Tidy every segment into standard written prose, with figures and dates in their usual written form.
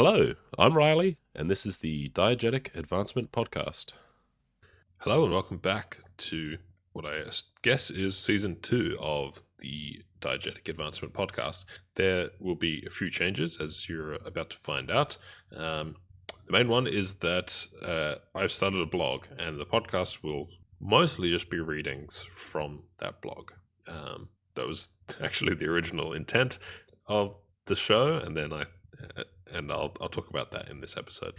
Hello, I'm Riley, and this is the Diegetic Advancement Podcast. Hello, and welcome back to what I guess is season 2 of the Diegetic Advancement Podcast. There will be a few changes, as you're about to find out. The main one is that I've started a blog, and the podcast will mostly just be readings from that blog. That was actually the original intent of the show, and then I'll talk about that in this episode.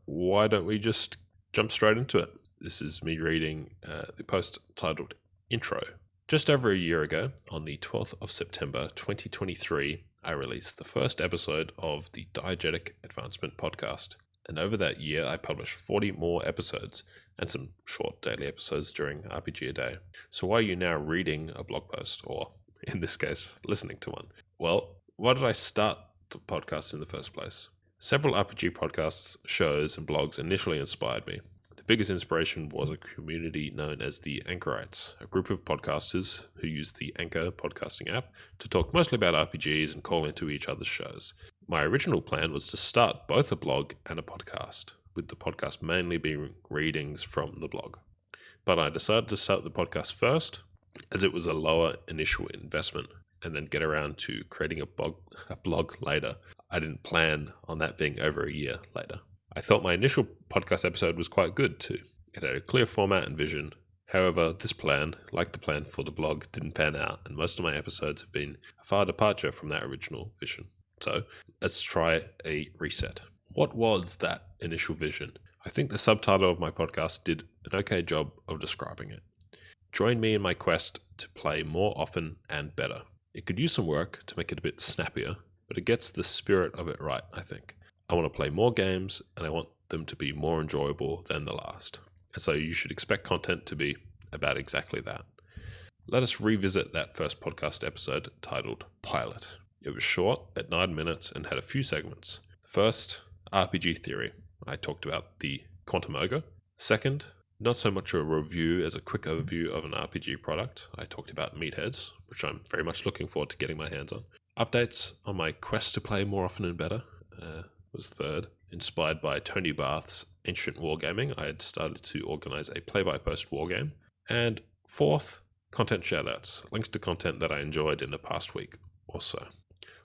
Why don't we just jump straight into it? This is me reading the post titled Intro. Just over a year ago, on the 12th of September 2023, I released the first episode of the Diegetic Advancement Podcast. And over that year, I published 40 more episodes and some short daily episodes during RPG A Day. So why are you now reading a blog post, or in this case, listening to one? Well, why did I start the podcast in the first place? Several RPG podcasts, shows, and blogs initially inspired me. The biggest inspiration was a community known as the Anchorites, a group of podcasters who use the Anchor podcasting app to talk mostly about RPGs and call into each other's shows. My original plan was to start both a blog and a podcast, with the podcast mainly being readings from the blog. But I decided to start the podcast first, as it was a lower initial investment, and then get around to creating a blog later. I didn't plan on that being over a year later. I thought my initial podcast episode was quite good too. It had a clear format and vision. However, this plan, like the plan for the blog, didn't pan out, and most of my episodes have been a far departure from that original vision. So let's try a reset. What was that initial vision? I think the subtitle of my podcast did an okay job of describing it. Join me in my quest to play more often and better. It could use some work to make it a bit snappier, but it gets the spirit of it right, I think. I want to play more games, and I want them to be more enjoyable than the last. And so you should expect content to be about exactly that. Let us revisit that first podcast episode titled Pilot. It was short, at 9 minutes, and had a few segments. First, RPG theory. I talked about the Quantum Ogre. Second, not so much a review as a quick overview of an RPG product. I talked about Meatheads, which I'm very much looking forward to getting my hands on. Updates on my quest to play more often and better was third. Inspired by Tony Barth's Ancient Wargaming, I had started to organize a play-by-post wargame. And fourth, content shoutouts, links to content that I enjoyed in the past week or so.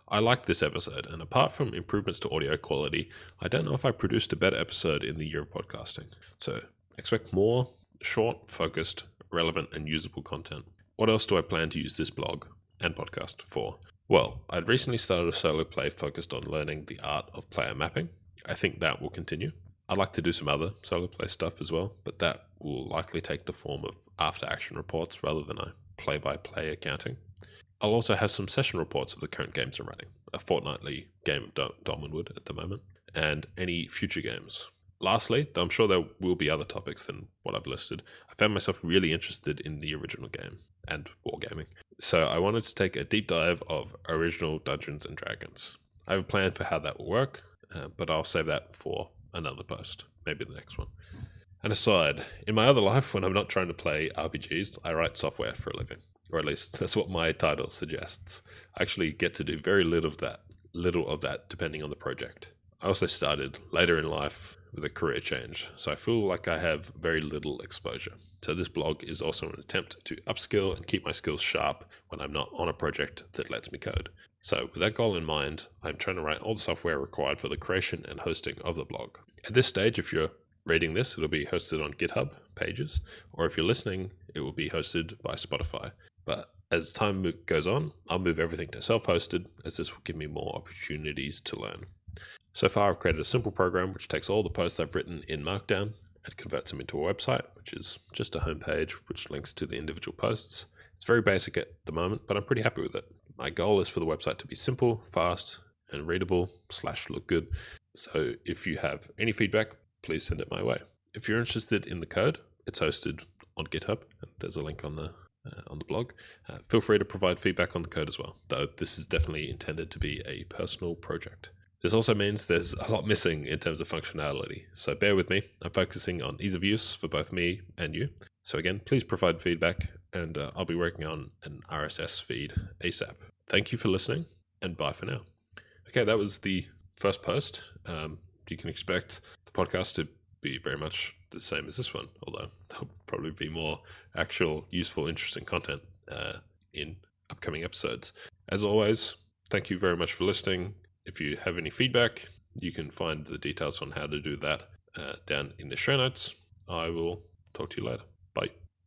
I liked this episode, and apart from improvements to audio quality, I don't know if I produced a better episode in the year of podcasting. So expect more short, focused, relevant, and usable content. What else do I plan to use this blog and podcast for? Well, I'd recently started a solo play focused on learning the art of player mapping. I think that will continue. I'd like to do some other solo play stuff as well, but that will likely take the form of after-action reports rather than a play-by-play accounting. I'll also have some session reports of the current games I'm running, a fortnightly game of Dolmenwood at the moment, and any future games. Lastly, though I'm sure there will be other topics than what I've listed, I found myself really interested in the original game and wargaming. So I wanted to take a deep dive of original Dungeons & Dragons. I have a plan for how that will work, but I'll save that for another post, maybe the next one. An aside, in my other life, when I'm not trying to play RPGs, I write software for a living. Or at least that's what my title suggests. I actually get to do very little of that depending on the project. I also started later in life with a career change, so I feel like I have very little exposure. So this blog is also an attempt to upskill and keep my skills sharp when I'm not on a project that lets me code. So with that goal in mind, I'm trying to write all the software required for the creation and hosting of the blog. At this stage, if you're reading this, it'll be hosted on GitHub pages, or if you're listening, it will be hosted by Spotify. But as time goes on, I'll move everything to self-hosted, as this will give me more opportunities to learn. So far, I've created a simple program which takes all the posts I've written in Markdown and converts them into a website, which is just a homepage which links to the individual posts. It's very basic at the moment, but I'm pretty happy with it. My goal is for the website to be simple, fast, and readable / look good. So if you have any feedback, please send it my way. If you're interested in the code, it's hosted on GitHub. There's a link on the blog. Feel free to provide feedback on the code as well, though this is definitely intended to be a personal project. This also means there's a lot missing in terms of functionality, so bear with me. I'm focusing on ease of use for both me and you. So again, please provide feedback, and I'll be working on an RSS feed ASAP. Thank you for listening, and bye for now. Okay, that was the first post, you can expect the podcast to be very much the same as this one, although there'll probably be more actual, useful, interesting content in upcoming episodes. As always, thank you very much for listening. If you have any feedback, you can find the details on how to do that down in the show notes. I will talk to you later.